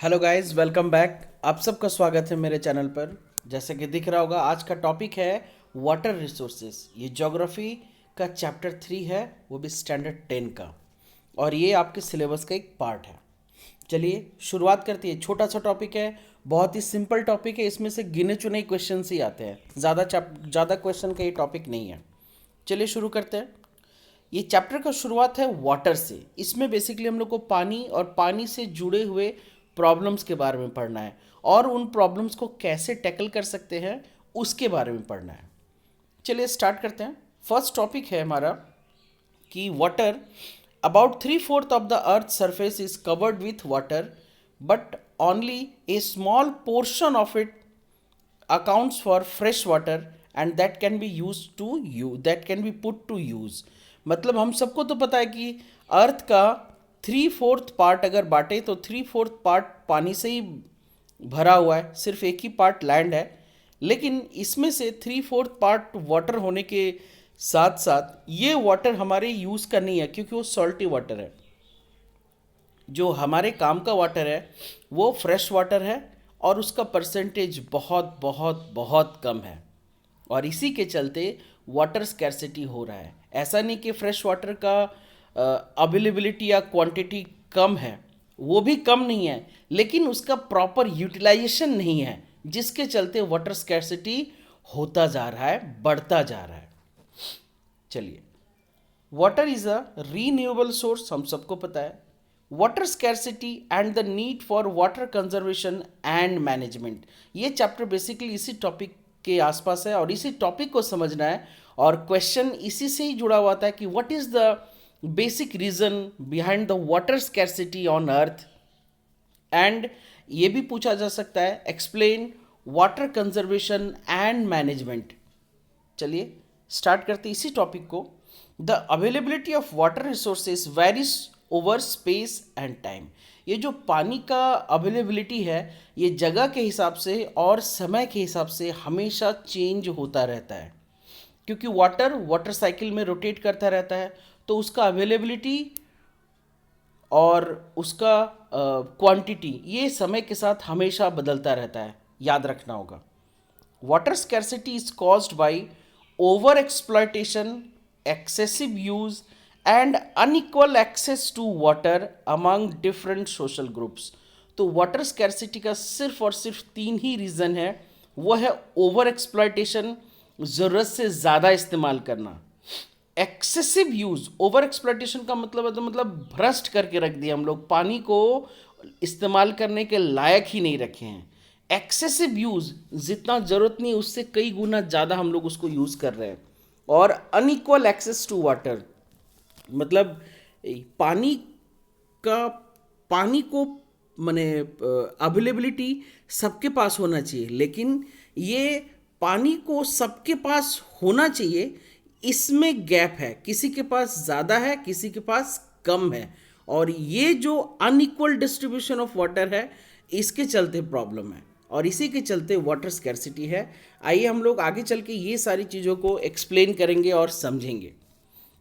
Hello guys, welcome back. आप सबका स्वागत है मेरे चैनल पर। जैसे कि दिख रहा होगा, आज का टॉपिक है वाटर रिसोर्सेज। ये ज्योग्राफी का चैप्टर 3 है, वो भी स्टैंडर्ड 10 का, और ये आपके सिलेबस का एक पार्ट है। चलिए शुरुआत करती है। छोटा सा टॉपिक है, बहुत ही सिंपल टॉपिक है। इसमें से गिने चुने क्वेश्चन ही आते हैं, ज़्यादा क्वेश्चन का ये टॉपिक नहीं है। चलिए शुरू करते हैं। ये चैप्टर का शुरुआत है वाटर से। इसमें बेसिकली हम लोग को पानी और पानी से जुड़े हुए प्रॉब्लम्स के बारे में पढ़ना है, और उन प्रॉब्लम्स को कैसे टैकल कर सकते हैं उसके बारे में पढ़ना है। चलिए स्टार्ट करते हैं। फर्स्ट टॉपिक है हमारा कि water. About 3/4 of the earth surface is covered with water, but only A small portion of it accounts for fresh water and that can be put to use। मतलब हम सबको तो पता है कि अर्थ का 3/4 पार्ट अगर बांटे तो 3/4 पार्ट पानी से ही भरा हुआ है, सिर्फ एक ही पार्ट लैंड है। लेकिन इसमें से 3/4 पार्ट वाटर होने के साथ साथ ये वाटर हमारे यूज़ का नहीं है, क्योंकि वो सॉल्टी वाटर है। जो हमारे काम का वाटर है वो फ्रेश वाटर है, और उसका परसेंटेज बहुत बहुत बहुत कम है, और इसी के चलते वाटर स्कैर्सिटी हो रहा है। ऐसा नहीं कि फ्रेश वाटर का अवेलेबिलिटी या क्वांटिटी कम है, वो भी कम नहीं है, लेकिन उसका प्रॉपर यूटिलाइजेशन नहीं है, जिसके चलते वाटर स्कैर्सिटी होता जा रहा है, बढ़ता जा रहा है। चलिए, water is a renewable source, हम सबको पता है। Water scarcity and the need for water conservation and management, ये चैप्टर बेसिकली इसी टॉपिक के आसपास है, और इसी टॉपिक को समझना है। और क्वेश्चन इसी से ही जुड़ा हुआ था कि what is the basic reason behind the water scarcity on earth. And ये भी पूछा जा सकता है, explain water conservation and management. चलिए स्टार्ट करते इसी टॉपिक को। The availability of water resources varies over space and time. ये जो पानी का अवेलेबिलिटी है, ये जगह के हिसाब से और समय के हिसाब से हमेशा चेंज होता रहता है, क्योंकि वाटर वाटर साइकिल में रोटेट करता रहता है, तो उसका अवेलेबिलिटी और उसका क्वांटिटी ये समय के साथ हमेशा बदलता रहता है, याद रखना होगा। Water scarcity is caused by over exploitation, excessive use and unequal access to water among different social groups। तो वाटर स्कैर्सिटी का सिर्फ और सिर्फ 3 ही रीज़न है। वो है ओवर एक्सप्लॉयटेशन, ज़रूरत से ज़्यादा इस्तेमाल करना। एक्सेसिव यूज़, ओवर एक्सप्लॉयटेशन का मतलब है तो मतलब भ्रष्ट करके रख दिया, हम लोग पानी को इस्तेमाल करने के लायक ही नहीं रखे हैं। एक्सेसिव यूज़, जितना ज़रूरत नहीं उससे कई गुना ज़्यादा हम लोग उसको यूज़ कर रहे हैं। और अनइक्वल एक्सेस टू वाटर, मतलब पानी का पानी को माने अवेलेबिलिटी सबके पास होना चाहिए, लेकिन ये पानी को सबके पास होना चाहिए, इसमें गैप है। किसी के पास ज़्यादा है, किसी के पास कम है, और ये जो अनइक्वल डिस्ट्रीब्यूशन ऑफ वाटर है, इसके चलते प्रॉब्लम है, और इसी के चलते वाटर स्कैर्सिटी है। आइए हम लोग आगे चल के ये सारी चीज़ों को एक्सप्लेन करेंगे और समझेंगे।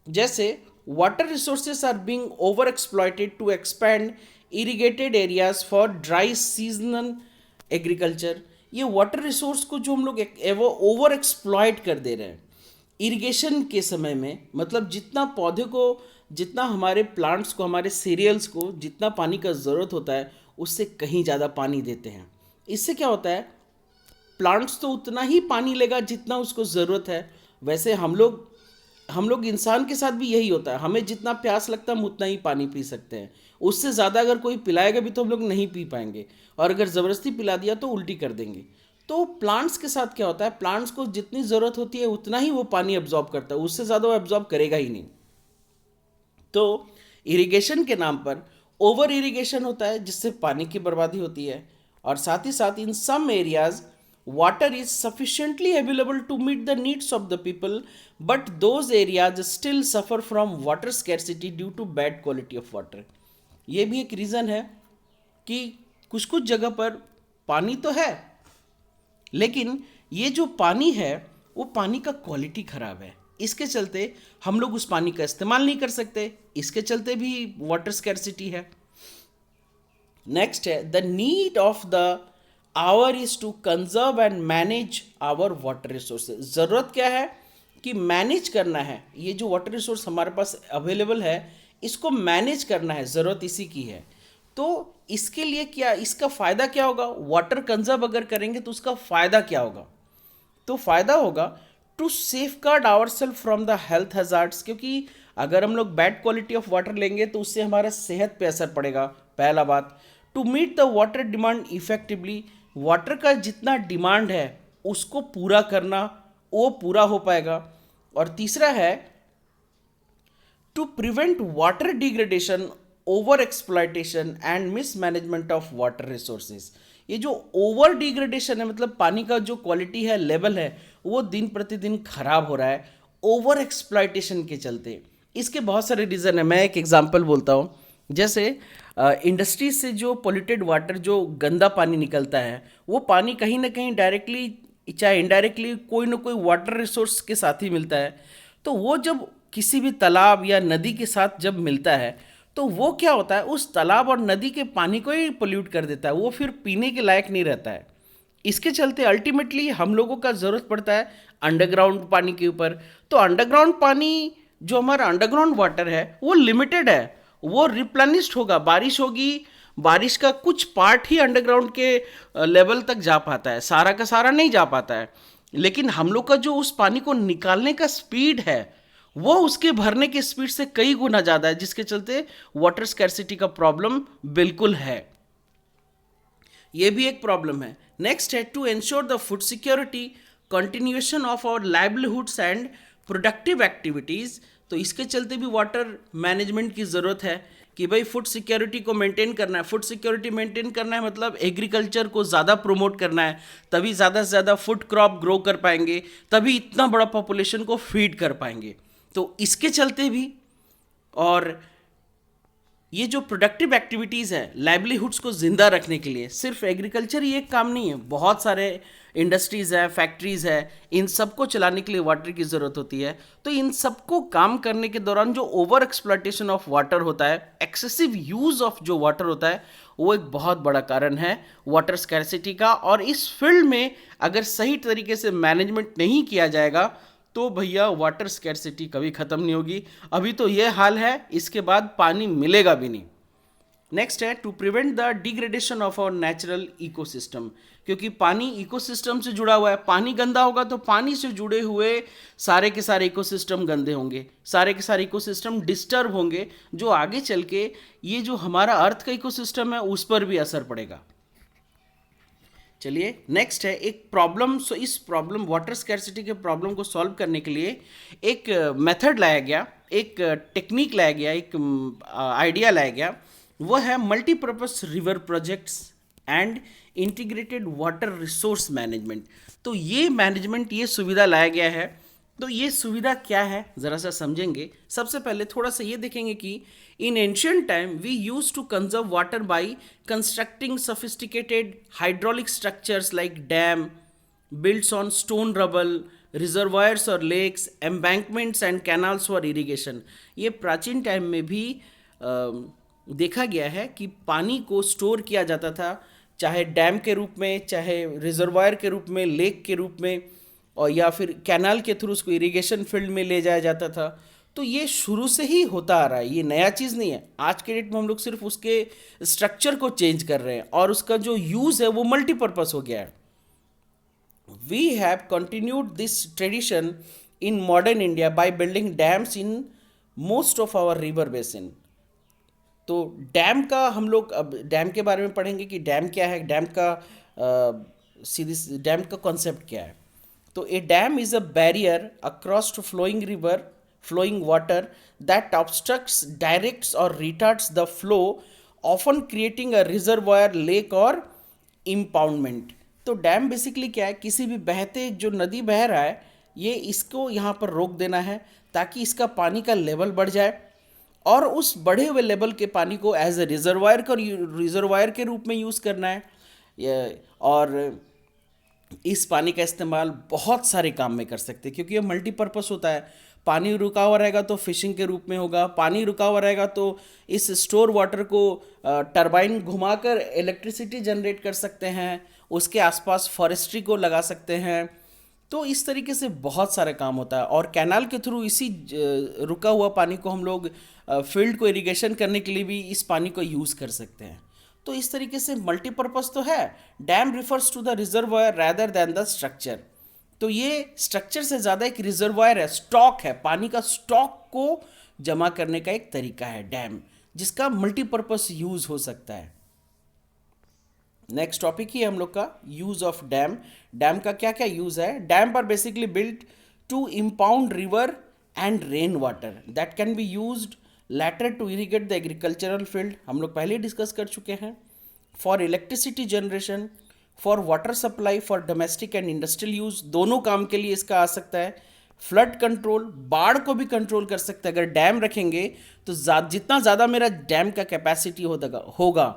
जैसे water resources are being over exploited to expand irrigated areas for dry seasonal agriculture. ये वाटर रिसोर्स को जो हम लोग वो ओवर एक्सप्लॉयट कर दे रहे हैं इरिगेशन के समय में, मतलब जितना पौधे को, जितना हमारे प्लांट्स को, हमारे सीरियल्स को जितना पानी का ज़रूरत होता है, उससे कहीं ज़्यादा पानी देते हैं। इससे क्या होता है, प्लांट्स तो उतना ही पानी लेगा जितना उसको ज़रूरत है। वैसे हम लोग इंसान के साथ भी यही होता है, हमें जितना प्यास लगता है हम उतना ही पानी पी सकते हैं। उससे ज़्यादा अगर कोई पिलाएगा भी तो हम लोग नहीं पी पाएंगे, और अगर ज़बरदस्ती पिला दिया तो उल्टी कर देंगे। तो प्लांट्स के साथ क्या होता है, प्लांट्स को जितनी ज़रूरत होती है उतना ही वो पानी एब्जॉर्ब करता है, उससे ज़्यादा वो एब्जॉर्ब करेगा ही नहीं। तो इरिगेशन के नाम पर ओवर इरिगेशन होता है, जिससे पानी की बर्बादी होती है। और साथ ही साथ in some areas water is sufficiently available to meet the needs of the people, but those areas still suffer from water scarcity due to bad quality of water. ये भी एक रीज़न है कि कुछ कुछ जगह पर पानी तो है, लेकिन ये जो पानी है वो पानी का क्वालिटी ख़राब है, इसके चलते हम लोग उस पानी का इस्तेमाल नहीं कर सकते, इसके चलते भी वाटर स्कैर्सिटी है। नेक्स्ट है the need of the hour is to conserve and manage our water resources. ज़रूरत क्या है कि मैनेज करना है, ये जो वाटर रिसोर्स हमारे पास अवेलेबल है इसको मैनेज करना है, ज़रूरत इसी की है। तो इसके लिए क्या, इसका फ़ायदा क्या होगा, वाटर कंजर्व अगर करेंगे तो उसका फ़ायदा क्या होगा, तो फ़ायदा होगा to safeguard our self from the health hazards, क्योंकि अगर हम लोग बैड क्वालिटी ऑफ वाटर लेंगे तो उससे हमारा सेहत पे असर पड़ेगा, पहला बात। To meet the water demand effectively, water का जितना डिमांड है उसको पूरा करना, वो पूरा हो पाएगा। और तीसरा है to prevent water degradation, over exploitation and mismanagement of water resources. ये जो ओवर डिग्रेडेशन है, मतलब पानी का जो क्वालिटी है, लेवल है, वो दिन प्रतिदिन खराब हो रहा है ओवर एक्सप्लॉयटेशन के चलते। इसके बहुत सारे रीज़न है, मैं एक एग्जांपल बोलता हूँ। जैसे इंडस्ट्री से जो पोल्यूटेड वाटर, जो गंदा पानी निकलता है, वो पानी कहीं ना कहीं डायरेक्टली चाहे इनडायरेक्टली कोई ना कोई वाटर रिसोर्स के साथ ही मिलता है। तो वो जब किसी भी तालाब या नदी के साथ जब मिलता है तो वो क्या होता है, उस तालाब और नदी के पानी को ही पोल्यूट कर देता है, वो फिर पीने के लायक नहीं रहता है। इसके चलते अल्टीमेटली हम लोगों का ज़रूरत पड़ता है अंडरग्राउंड पानी के ऊपर। तो अंडरग्राउंड पानी, जो हमारा अंडरग्राउंड वाटर है, वो लिमिटेड है, वो रिप्लेनिश्ड होगा, बारिश होगी, बारिश का कुछ पार्ट ही अंडरग्राउंड के लेवल तक जा पाता है, सारा का सारा नहीं जा पाता है। लेकिन हम लोग का जो उस पानी को निकालने का स्पीड है वो उसके भरने के स्पीड से कई गुना ज़्यादा है, जिसके चलते वाटर स्कैर्सिटी का प्रॉब्लम बिल्कुल है, ये भी एक प्रॉब्लम है। नेक्स्ट है to ensure the food security, continuation of our livelihoods and productive activities. तो इसके चलते भी वाटर मैनेजमेंट की ज़रूरत है कि भाई फूड सिक्योरिटी को मेंटेन करना है। फूड सिक्योरिटी मेंटेन करना है मतलब एग्रीकल्चर को ज़्यादा प्रमोट करना है, तभी ज़्यादा से ज़्यादा फूड क्रॉप ग्रो कर पाएंगे, तभी इतना बड़ा पॉपुलेशन को फीड कर पाएंगे। तो इसके चलते भी, और ये जो प्रोडक्टिव एक्टिविटीज़ है लाइवलीहुड्स को ज़िंदा रखने के लिए, सिर्फ एग्रीकल्चर ही एक काम नहीं है, बहुत सारे इंडस्ट्रीज़ है, फैक्ट्रीज़ है, इन सबको चलाने के लिए वाटर की ज़रूरत होती है। तो इन सबको काम करने के दौरान जो ओवर एक्सप्लॉयटेशन ऑफ वाटर होता है, एक्सेसिव यूज़ ऑफ जो वाटर होता है, वो एक बहुत बड़ा कारण है वाटर स्कैर्सिटी का। और इस फील्ड में अगर सही तरीके से मैनेजमेंट नहीं किया जाएगा तो भैया वाटर स्कैर्सिटी कभी ख़त्म नहीं होगी। अभी तो ये हाल है, इसके बाद पानी मिलेगा भी नहीं। नेक्स्ट है to prevent the degradation of our natural ecosystem, क्योंकि पानी इकोसिस्टम से जुड़ा हुआ है, पानी गंदा होगा तो पानी से जुड़े हुए सारे के सारे इकोसिस्टम गंदे होंगे, सारे के सारे इकोसिस्टम डिस्टर्ब होंगे, जो आगे चल के ये जो हमारा अर्थ का इकोसिस्टम है उस पर भी असर पड़ेगा। चलिए नेक्स्ट है एक प्रॉब्लम। सो इस प्रॉब्लम, वाटर स्कैर्सिटी के प्रॉब्लम को सॉल्व करने के लिए एक मेथड लाया गया, एक टेक्निक लाया गया, एक आइडिया लाया गया। वो है multipurpose river projects and integrated water resource management. तो ये मैनेजमेंट, ये सुविधा लाया गया है। तो ये सुविधा क्या है ज़रा सा समझेंगे। सबसे पहले थोड़ा सा ये देखेंगे कि in ancient time we used to conserve water by constructing sophisticated hydraulic structures like dam built on stone rubble, reservoirs or lakes, embankments and canals for irrigation। ये प्राचीन टाइम में भी देखा गया है कि पानी को स्टोर किया जाता था, चाहे डैम के रूप में, चाहे रिजर्वायर के रूप में, लेक के रूप में, और या फिर कैनाल के थ्रू उसको इरिगेशन फील्ड में ले जाया जाता था। तो ये शुरू से ही होता आ रहा है, ये नया चीज़ नहीं है। आज के डेट में हम लोग सिर्फ उसके स्ट्रक्चर को चेंज कर रहे हैं और उसका जो यूज़ है वो मल्टीपर्पस हो गया है। We have continued this tradition in modern India by building dams in most of our river basin. तो डैम का हम लोग अब डैम के बारे में पढ़ेंगे कि डैम क्या है, डैम का सीधी डैम का कॉन्सेप्ट क्या है। तो a dam is a barrier across to flowing river flowing water that obstructs, directs or retards the flow, often creating a reservoir, lake or impoundment। तो डैम बेसिकली क्या है, किसी भी बहते जो नदी बह रहा है, ये इसको यहाँ पर रोक देना है ताकि इसका पानी का लेवल बढ़ जाए, और उस बढ़े हुए लेवल के पानी को एज ए रिजर्वायर के रूप में यूज़ करना है। और इस पानी का इस्तेमाल बहुत सारे काम में कर सकते हैं क्योंकि ये मल्टीपर्पस होता है। पानी रुका हुआ रहेगा तो फिशिंग के रूप में होगा, पानी रुका हुआ रहेगा तो इस स्टोर वाटर को टरबाइन घुमाकर इलेक्ट्रिसिटी जनरेट कर सकते हैं, उसके आसपास फॉरेस्ट्री को लगा सकते हैं। तो इस तरीके से बहुत सारे काम होता है, और कैनाल के थ्रू इसी रुका हुआ पानी को हम लोग फील्ड को इरिगेशन करने के लिए भी इस पानी को यूज़ कर सकते हैं। तो इस तरीके से मल्टीपर्पज़ तो है। Dam refers to the reservoir rather than the structure. तो ये स्ट्रक्चर से ज़्यादा एक रिजर्वायर है, स्टॉक है, पानी का स्टॉक को जमा करने का एक तरीका है डैम, जिसका मल्टीपर्पज़ यूज़ हो सकता है। नेक्स्ट टॉपिक ही हम लोग का यूज ऑफ डैम। डैम का क्या क्या यूज है? Dam are basically built to impound river and rain water that can be used later to irrigate the agricultural field, हम लोग पहले डिस्कस कर चुके हैं। For electricity generation, for water supply, for domestic and industrial use, दोनों काम के लिए इसका आ सकता है। फ्लड कंट्रोल, बाढ़ को भी कंट्रोल कर सकता है। अगर डैम रखेंगे तो जितना ज़्यादा मेरा डैम का कैपेसिटी होगा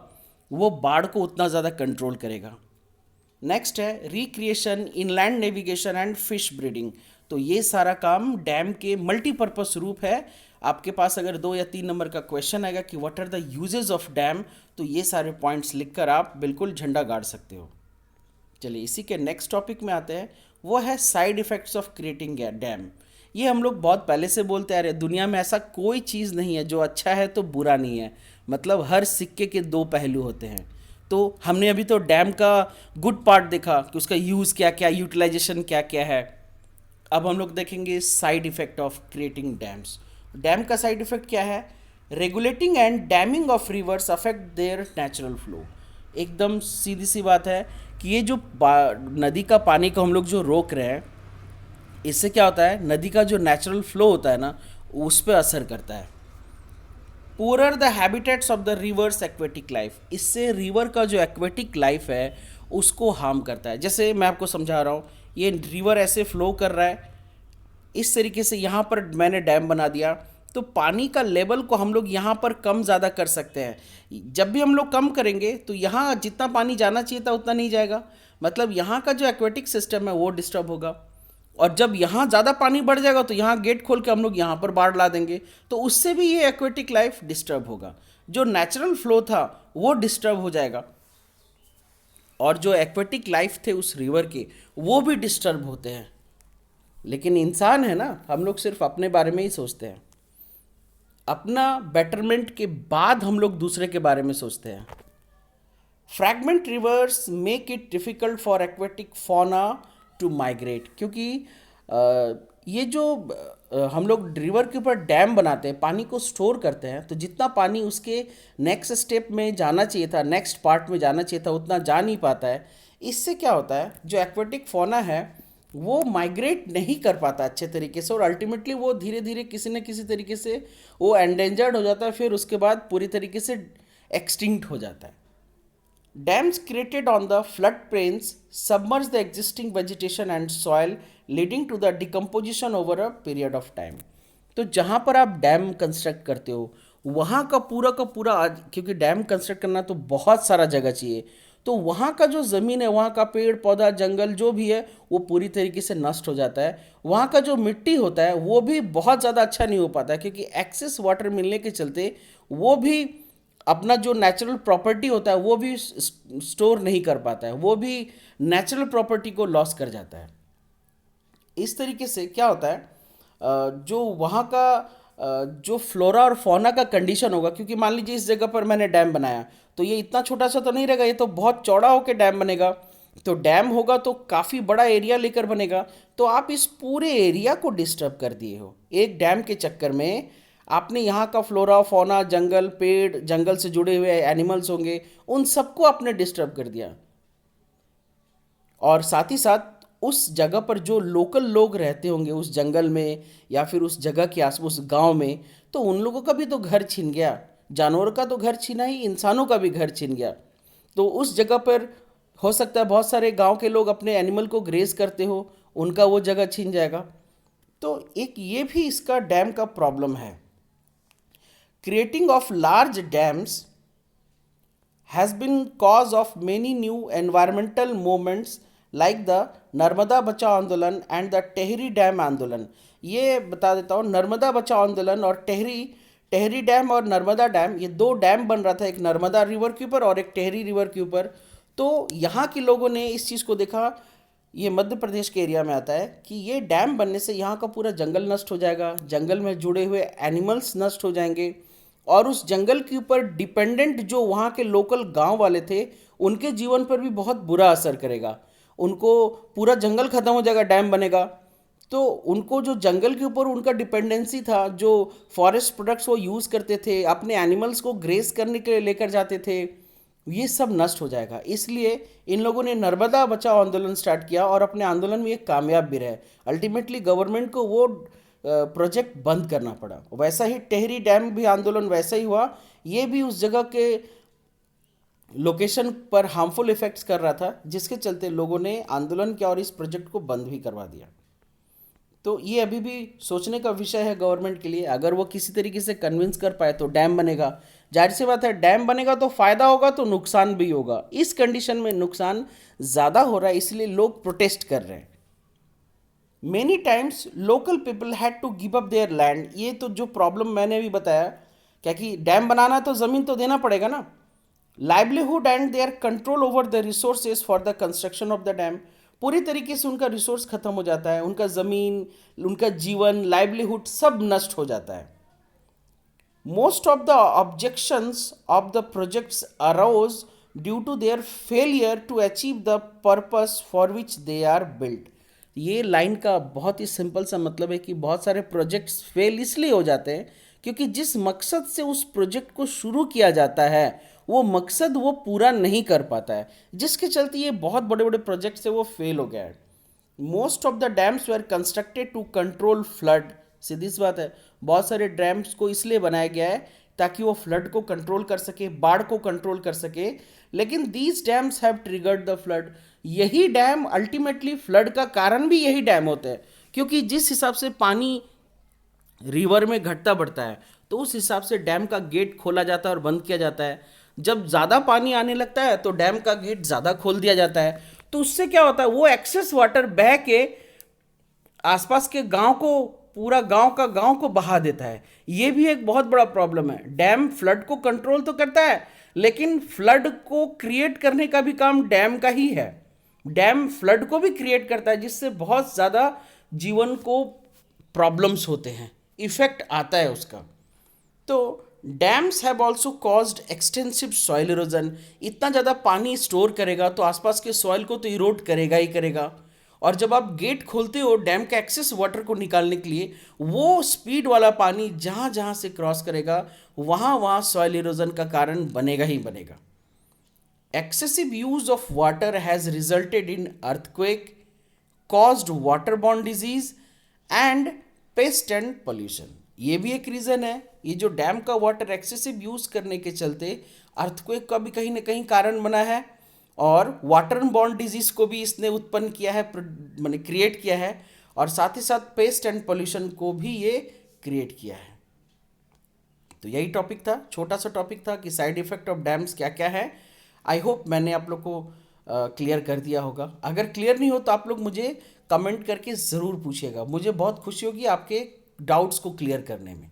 वो बाढ़ को उतना ज़्यादा कंट्रोल करेगा। नेक्स्ट है recreation, inland navigation and fish breeding. तो ये सारा काम डैम के मल्टीपर्पज़ रूप है। आपके पास अगर 2 या 3 नंबर का क्वेश्चन आएगा कि what are the uses of dam, तो ये सारे पॉइंट्स लिखकर आप बिल्कुल झंडा गाड़ सकते हो। चलिए इसी के नेक्स्ट टॉपिक में आते हैं, वो है side effects of creating dam. ये हम लोग बहुत पहले से बोलते आ रहे हैं, दुनिया में ऐसा कोई चीज़ नहीं है जो अच्छा है तो बुरा नहीं है, मतलब हर सिक्के के 2 पहलू होते हैं। तो हमने अभी तो डैम का गुड पार्ट देखा कि उसका यूज़ क्या क्या, यूटिलाइजेशन क्या क्या है। अब हम लोग देखेंगे side effect of creating dams. Dam का साइड इफ़ेक्ट क्या है? Regulating and damming of reverse affect there natural flow. एकदम सीधी सी बात है कि ये जो नदी का पानी को हम लोग जो रोक रहे हैं, इससे क्या होता है, नदी का जो नेचुरल फ्लो होता है ना, उस पर असर करता है। Poorer the habitats of the reverse aquatic life, इससे रिवर का जो एक्वेटिक लाइफ है उसको हार्म करता है। जैसे मैं आपको समझा रहा हूँ, ये रिवर ऐसे फ्लो कर रहा है, इस तरीके से यहाँ पर मैंने डैम बना दिया, तो पानी का लेवल को हम लोग यहाँ पर कम ज़्यादा कर सकते हैं। जब भी हम लोग कम करेंगे तो यहाँ जितना पानी जाना चाहिए था उतना नहीं जाएगा, मतलब यहाँ का जो एक्वेटिक सिस्टम है वो डिस्टर्ब होगा। और जब यहाँ ज़्यादा पानी बढ़ जाएगा तो यहाँ गेट खोल के हम लोग यहाँ पर बाढ़ ला देंगे, तो उससे भी ये एक्वेटिक लाइफ डिस्टर्ब होगा, जो नेचुरल फ्लो था वो डिस्टर्ब हो जाएगा, और जो एक्वेटिक लाइफ थे उस रिवर के वो भी डिस्टर्ब होते हैं। लेकिन इंसान है ना, हम लोग सिर्फ अपने बारे में ही सोचते हैं, अपना बेटरमेंट के बाद हम लोग दूसरे के बारे में सोचते हैं। Fragment rivers make it difficult for aquatic fauna to migrate, क्योंकि ये जो हम लोग रिवर के ऊपर डैम बनाते हैं, पानी को स्टोर करते हैं, तो जितना पानी उसके नेक्स्ट स्टेप में जाना चाहिए था, नेक्स्ट पार्ट में जाना चाहिए था, उतना जा नहीं पाता है। इससे क्या होता है, जो एक्वेटिक फौना है वो माइग्रेट नहीं कर पाता अच्छे तरीके से, और अल्टीमेटली वो धीरे धीरे किसी न किसी तरीके से वो एंडेंजर्ड हो जाता है, फिर उसके बाद पूरी तरीके से एक्सटिंक्ट हो जाता है। Dams created on the floodplains submerge the existing vegetation and soil, leading to the decomposition over a period of time. तो जहाँ पर आप डैम कंस्ट्रक्ट करते हो वहाँ का पूरा, क्योंकि डैम कंस्ट्रक्ट करना तो बहुत सारा जगह चाहिए, तो वहाँ का जो ज़मीन है, वहाँ का पेड़ पौधा जंगल जो भी है वो पूरी तरीके से नष्ट हो जाता है। वहाँ का जो मिट्टी होता है वो भी बहुत ज़्यादा अच्छा नहीं हो पाता है, क्योंकि एक्सेस वाटर मिलने के चलते वो भी अपना जो नेचुरल प्रॉपर्टी होता है वो भी स्टोर नहीं कर पाता है, वो भी नेचुरल प्रॉपर्टी को लॉस कर जाता है। इस तरीके से क्या होता है, जो वहाँ का जो फ्लोरा और फौना का कंडीशन होगा, क्योंकि मान लीजिए इस जगह पर मैंने डैम बनाया तो ये इतना छोटा सा तो नहीं रहेगा, ये तो बहुत चौड़ा होकर डैम बनेगा। तो डैम होगा तो काफ़ी बड़ा एरिया लेकर बनेगा, तो आप इस पूरे एरिया को डिस्टर्ब कर दिए हो। एक डैम के चक्कर में आपने यहाँ का फ्लोरा फौना, जंगल, पेड़, जंगल से जुड़े हुए एनिमल्स होंगे, उन सबको आपने डिस्टर्ब कर दिया। और साथ ही साथ उस जगह पर जो लोकल लोग रहते होंगे उस जंगल में या फिर उस जगह के आस उस गांव में, तो उन लोगों का भी तो घर छीन गया, जानवरों का तो घर छीना ही, इंसानों का भी घर छीन गया। तो उस जगह पर हो सकता है बहुत सारे गांव के लोग अपने एनिमल को ग्रेज करते हो, उनका वो जगह छीन जाएगा। तो एक ये भी इसका डैम का प्रॉब्लम है। Creating of large dams has been cause of many new environmental movements like the Narmada बचाओ आंदोलन एंड द टेहरी डैम आंदोलन। ये बता देता हूँ, नर्मदा बचाओ आंदोलन और टेहरी टेहरी डैम और नर्मदा डैम, ये दो डैम बन रहा था, एक नर्मदा रिवर के ऊपर और एक टेहरी रिवर के ऊपर। तो यहाँ के लोगों ने इस चीज़ को देखा, ये मध्य प्रदेश के एरिया में आता है, कि ये डैम बनने से यहाँ का पूरा जंगल नष्ट हो जाएगा, जंगल में जुड़े हुए एनिमल्स नष्ट हो जाएंगे, और उस जंगल के ऊपर डिपेंडेंट जो वहाँ के लोकल गांव वाले थे उनके जीवन पर भी बहुत बुरा असर करेगा। उनको पूरा जंगल खत्म हो जाएगा, डैम बनेगा तो उनको जो जंगल के ऊपर उनका डिपेंडेंसी था, जो फॉरेस्ट प्रोडक्ट्स वो यूज़ करते थे, अपने एनिमल्स को ग्रेस करने के लिए लेकर जाते थे, ये सब नष्ट हो जाएगा। इसलिए इन लोगों ने नर्मदा बचाओ आंदोलन स्टार्ट किया और अपने आंदोलन में ये कामयाब भी रहे। अल्टीमेटली गवर्नमेंट को वो प्रोजेक्ट बंद करना पड़ा। वैसा ही टेहरी डैम भी आंदोलन वैसा ही हुआ, ये भी उस जगह के लोकेशन पर हार्मफुल इफेक्ट्स कर रहा था, जिसके चलते लोगों ने आंदोलन किया और इस प्रोजेक्ट को बंद भी करवा दिया। तो ये अभी भी सोचने का विषय है गवर्नमेंट के लिए। अगर वो किसी तरीके से कन्विंस कर पाए तो डैम बनेगा। जाहिर सी बात है, डैम बनेगा तो फायदा होगा तो नुकसान भी होगा। इस कंडीशन में नुकसान ज़्यादा हो रहा है, इसलिए लोग प्रोटेस्ट कर रहे हैं। Many times local people had to give up their land. ये तो जो प्रॉब्लम मैंने भी बताया, क्या कि डैम बनाना तो ज़मीन तो देना पड़ेगा ना। Livelihood and their control over the resources for the construction of the dam. पूरी तरीके से उनका रिसोर्स खत्म हो जाता है, उनका ज़मीन, उनका जीवन, लाइवलीहुड सब नष्ट हो जाता है। Most of the objections of the projects arose due to their failure to achieve the purpose for which they are built। ये लाइन का बहुत ही सिंपल सा मतलब है कि बहुत सारे प्रोजेक्ट्स फेल इसलिए हो जाते हैं क्योंकि जिस मकसद से उस प्रोजेक्ट को शुरू किया जाता है वो मकसद वो पूरा नहीं कर पाता है, जिसके चलते ये बहुत बड़े बड़े प्रोजेक्ट से वो फेल हो गया है। Most of the dams were constructed to control flood. सीधी सी बात है, बहुत सारे डैम्स को इसलिए बनाया गया है ताकि वो फ्लड को कंट्रोल कर सके, बाढ़ को कंट्रोल कर सके। लेकिन these dams have triggered the flood. यही डैम अल्टीमेटली फ्लड का कारण भी यही डैम होते हैं, क्योंकि जिस हिसाब से पानी रिवर में घटता बढ़ता है तो उस हिसाब से डैम का गेट खोला जाता है और बंद किया जाता है। जब ज़्यादा पानी आने लगता है तो डैम का गेट ज़्यादा खोल दिया जाता है। तो उससे क्या होता है, वो एक्सेस वाटर बह के आसपास के गांव को, पूरा गांव का गांव को बहा देता है। ये भी एक बहुत बड़ा प्रॉब्लम है। डैम फ्लड को कंट्रोल तो करता है, लेकिन फ्लड को क्रिएट करने का भी काम डैम का ही है। डैम फ्लड को भी क्रिएट करता है, जिससे बहुत ज़्यादा जीवन को प्रॉब्लम्स होते हैं, इफेक्ट आता है उसका। तो dams have also caused extensive soil erosion. इतना ज़्यादा पानी स्टोर करेगा तो आसपास के सॉइल को तो इरोड करेगा ही करेगा। और जब आप गेट खोलते हो डैम के एक्सेस वाटर को निकालने के लिए, वो स्पीड वाला पानी जहाँ जहाँ से क्रॉस करेगा वहाँ वहाँ सॉइल इरोजन का कारण बनेगा ही बनेगा। Excessive use of water has resulted in earthquake, caused waterborne disease and pest and pollution। ये भी एक रीज़न है। ये जो डैम का वाटर एक्सेसिव यूज़ करने के चलते अर्थक्वेक का भी कहीं ना कहीं कारण बना है, और वाटर बॉर्न डिजीज़ को भी इसने उत्पन्न किया है, मैंने क्रिएट किया है, और साथ ही साथ पेस्ट एंड पोल्यूशन को भी ये क्रिएट किया है। तो यही टॉपिक था, छोटा सा टॉपिक था कि साइड इफ़ेक्ट ऑफ डैम्स क्या क्या है। आई होप मैंने आप लोग को क्लियर कर दिया होगा। अगर क्लियर नहीं हो तो आप लोग मुझे कमेंट करके ज़रूर पूछिएगा, मुझे बहुत खुशी होगी आपके डाउट्स को क्लियर करने में।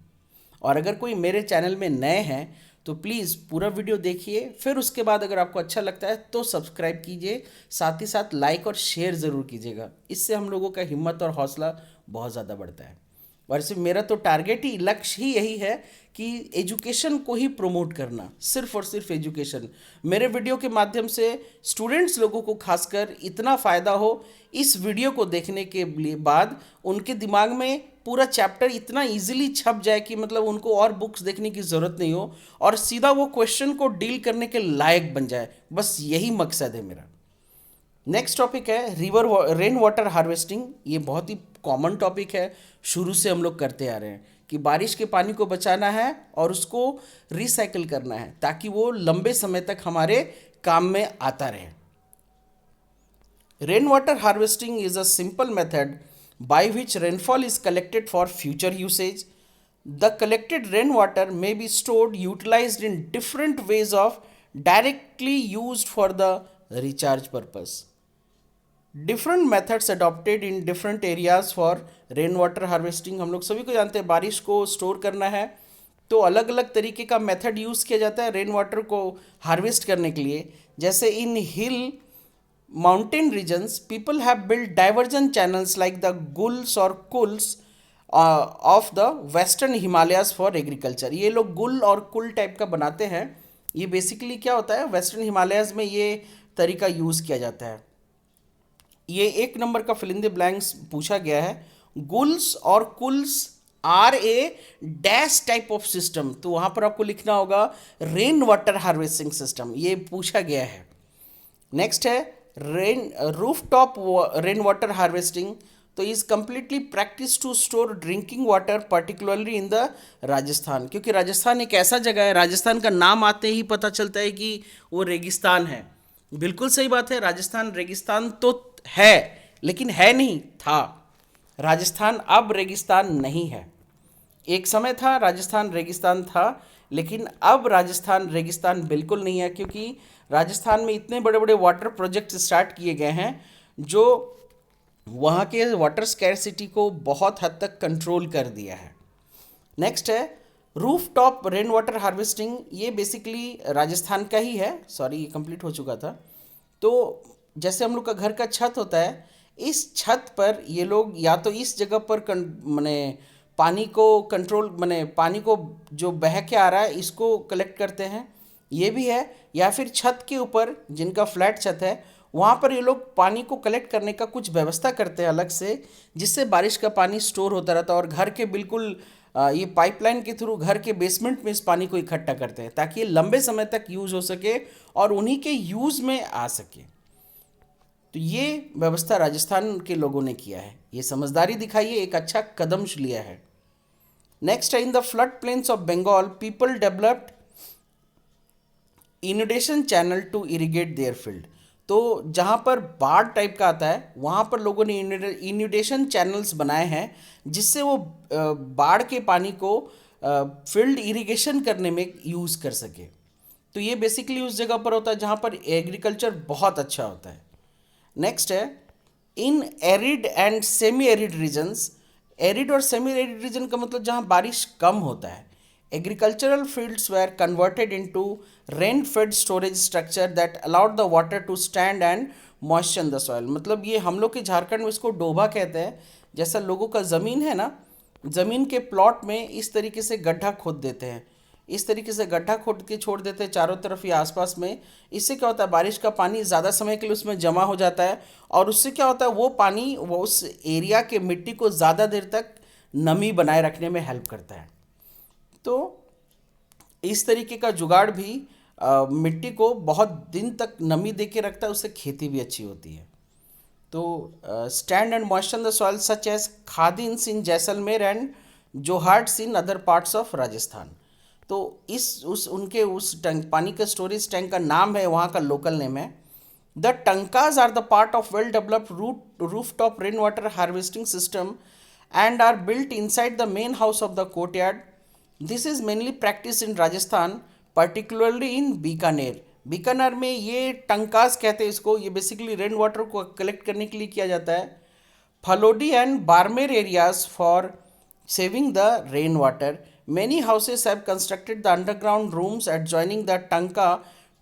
और अगर कोई मेरे चैनल में नए हैं तो प्लीज़ पूरा वीडियो देखिए, फिर उसके बाद अगर आपको अच्छा लगता है तो सब्सक्राइब कीजिए, साथ ही साथ लाइक और शेयर ज़रूर कीजिएगा। इससे हम लोगों का हिम्मत और हौसला बहुत ज़्यादा बढ़ता है। और सिर्फ मेरा तो टारगेट ही, लक्ष्य ही यही है कि एजुकेशन को ही प्रमोट करना, सिर्फ और सिर्फ एजुकेशन। मेरे वीडियो के माध्यम से स्टूडेंट्स लोगों को खासकर इतना फ़ायदा हो, इस वीडियो को देखने के बाद उनके दिमाग में पूरा चैप्टर इतना इजीली छप जाए कि मतलब उनको और बुक्स देखने की ज़रूरत नहीं हो, और सीधा वो क्वेश्चन को डील करने के लायक बन जाए। बस यही मकसद है मेरा। नेक्स्ट टॉपिक है रेन वाटर हार्वेस्टिंग। ये बहुत ही कॉमन टॉपिक है, शुरू से हम लोग करते आ रहे हैं कि बारिश के पानी को बचाना है और उसको रिसाइकिल करना है ताकि वो लंबे समय तक हमारे काम में आता रहे। Rain water harvesting is a simple method by which rainfall is collected for future usage. The collected rainwater may be stored, utilized in different ways of directly used for the recharge purpose. Different methods adopted in different areas for rain water harvesting. हम लोग सभी को जानते हैं बारिश को store करना है तो अलग अलग तरीके का मेथड यूज़ किया जाता है रेन वाटर को हार्वेस्ट करने के लिए। जैसे इन हिल mountain regions people have built diversion channels like the gulls or kulls of the western himalayas for agriculture। ये लोग गुल और कुल टाइप का बनाते हैं। ये बेसिकली क्या होता है, वेस्टर्न हिमालयाज में ये तरीका यूज़ किया जाता है। ये एक नंबर का फिल इन द ब्लैंक्स पूछा गया है। गुल्स और kuls are a dash type of system, तो वहाँ पर आपको लिखना होगा रेन वाटर हार्वेस्टिंग सिस्टम, ये पूछा गया है। नेक्स्ट है rain roof top rain water harvesting, तो is completely practice to store drinking water particularly in the Rajasthan, क्योंकि राजस्थान एक ऐसा जगह है, राजस्थान का नाम आते ही पता चलता है कि वो रेगिस्तान है। बिल्कुल सही बात है, राजस्थान रेगिस्तान तो है लेकिन है नहीं था। राजस्थान अब रेगिस्तान नहीं है। एक समय था राजस्थान रेगिस्तान था, लेकिन अब राजस्थान रेगिस्तान बिल्कुल नहीं है, क्योंकि राजस्थान में इतने बड़े बड़े वाटर प्रोजेक्ट स्टार्ट किए गए हैं जो वहाँ के वाटर स्कैरसिटी को बहुत हद तक कंट्रोल कर दिया है। नेक्स्ट है roof top rain water harvesting, ये बेसिकली राजस्थान का ही है। सॉरी, ये कंप्लीट हो चुका था। तो जैसे हम लोग का घर का छत होता है, इस छत पर ये लोग या तो इस जगह पर माने पानी को कंट्रोल, माने पानी को जो बह के आ रहा है इसको कलेक्ट करते हैं, ये भी है। या फिर छत के ऊपर जिनका फ्लैट छत है वहाँ पर ये लोग पानी को कलेक्ट करने का कुछ व्यवस्था करते हैं अलग से, जिससे बारिश का पानी स्टोर होता रहता है। और घर के बिल्कुल ये पाइपलाइन के थ्रू घर के बेसमेंट में इस पानी को इकट्ठा करते हैं ताकि ये लंबे समय तक यूज़ हो सके और उन्हीं के यूज़ में आ सके। तो ये व्यवस्था राजस्थान के लोगों ने किया है, ये समझदारी दिखाई है, एक अच्छा कदम लिया है। नेक्स्ट है in the flood plains of Bengal people developed inundation channel to irrigate their field. तो जहाँ पर बाढ़ टाइप का आता है वहाँ पर लोगों ने इनुडेशन चैनल्स बनाए हैं जिससे वो बाढ़ के पानी को फील्ड इरिगेशन करने में यूज़ कर सके। तो ये बेसिकली उस जगह पर होता है जहाँ पर एग्रीकल्चर बहुत अच्छा होता है। नेक्स्ट है in arid and semi arid regions. Arid और सेमी एरिड रीजन का मतलब जहाँ बारिश कम होता है। Agricultural fields were converted into rain fed storage structure that allowed the water to stand and moisture the soil. मतलब ये हम लोग के झारखंड में इसको डोभा कहते हैं। जैसा लोगों का ज़मीन है ना, ज़मीन के प्लॉट में इस तरीके से गड्ढा खोद देते हैं, इस तरीके से गड्ढा खोद के छोड़ देते हैं चारों तरफ या आसपास में। इससे क्या होता है, बारिश का पानी ज़्यादा समय के लिए उसमें जमा हो जाता है और उससे क्या होता है, वो पानी वो उस एरिया के मिट्टी को ज़्यादा देर तक नमी बनाए रखने में हेल्प करता है। तो इस तरीके का जुगाड़ भी मिट्टी को बहुत दिन तक नमी दे के रखता है, उससे खेती भी अच्छी होती है। तो stand and moisture the soil such as khadins in Jaisalmer and johads in other parts of Rajasthan. तो उस टैंक पानी का स्टोरेज टैंक का नाम है, वहाँ का लोकल नेम है। The tankas are the part of well developed roof top rain water harvesting system and are built inside the main house of the courtyard. This is mainly practiced in Rajasthan, particularly in Bikaner. Bikaner में ये टंकास कहते हैं इसको, ये basically rain water को collect करने के लिए किया जाता है। Phalodi and Barmer areas for saving the rain water. Many houses have constructed the underground rooms adjoining the tanka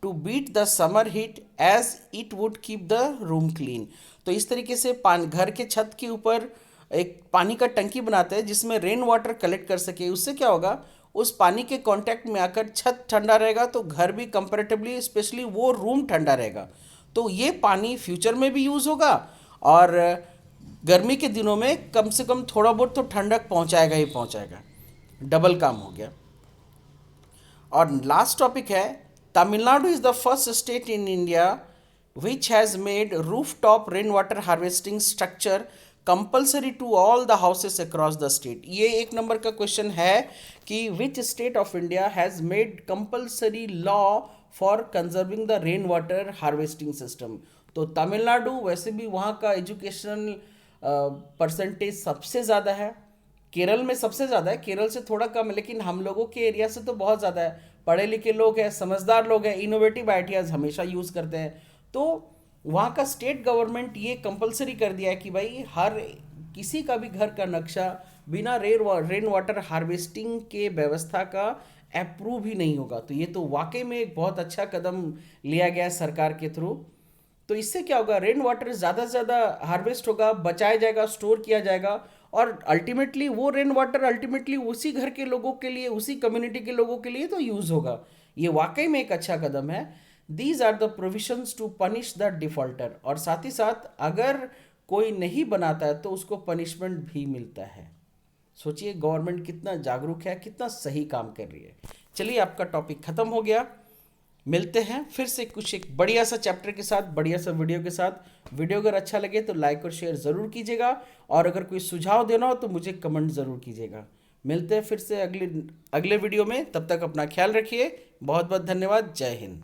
to beat the summer heat as it would keep the room clean। तो इस तरीके से घर के छत के ऊपर एक पानी का टंकी बनाते हैं जिसमें रेन वाटर कलेक्ट कर सके। उससे क्या होगा, उस पानी के कांटेक्ट में आकर छत ठंडा रहेगा तो घर भी कंपैरेटिवली स्पेशली वो रूम ठंडा रहेगा। तो ये पानी फ्यूचर में भी यूज़ होगा और गर्मी के दिनों में कम से कम थोड़ा बहुत तो ठंडक पहुंचाएगा ही पहुंचाएगा। डबल काम हो गया। और लास्ट टॉपिक है Tamil Nadu is the first state in India which has made roof top rain water harvesting structure compulsory to all the houses across the state. ये एक नंबर का क्वेश्चन है कि which state of India has made compulsory law for conserving the rain water harvesting system. तो तमिलनाडु, वैसे भी वहाँ का एजुकेशनल परसेंटेज सबसे ज़्यादा है, केरल में सबसे ज़्यादा है, केरल से थोड़ा कम है, लेकिन हम लोगों के एरिया से तो बहुत ज़्यादा है। पढ़े लिखे लोग हैं, समझदार लोग हैं, इनोवेटिव आइडियाज़ हमेशा यूज़ करते हैं। तो वहाँ का स्टेट गवर्नमेंट ये कंपलसरी कर दिया है कि भाई हर किसी का भी घर का नक्शा बिना रेन वाटर हार्वेस्टिंग के व्यवस्था का अप्रूव ही नहीं होगा। तो ये तो वाकई में एक बहुत अच्छा कदम लिया गया है सरकार के थ्रू। तो इससे क्या होगा, रेन वाटर ज़्यादा से ज़्यादा हार्वेस्ट होगा, बचाया जाएगा, स्टोर किया जाएगा, और अल्टीमेटली वो रेन वाटर अल्टीमेटली उसी घर के लोगों के लिए, उसी कम्युनिटी के लोगों के लिए तो यूज़ होगा। ये वाकई में एक अच्छा कदम है। These are the provisions to punish the defaulter, और साथ ही साथ अगर कोई नहीं बनाता है तो उसको पनिशमेंट भी मिलता है। सोचिए गवर्नमेंट कितना जागरूक है, कितना सही काम कर रही है। चलिए आपका टॉपिक खत्म हो गया। मिलते हैं फिर से कुछ एक बढ़िया सा चैप्टर के साथ, बढ़िया सा वीडियो के साथ। वीडियो अगर अच्छा लगे तो लाइक और शेयर ज़रूर कीजिएगा, और अगर कोई सुझाव देना हो तो मुझे कमेंट ज़रूर कीजिएगा। मिलते हैं फिर से अगले वीडियो में। तब तक अपना ख्याल रखिए। बहुत बहुत धन्यवाद। जय हिंद।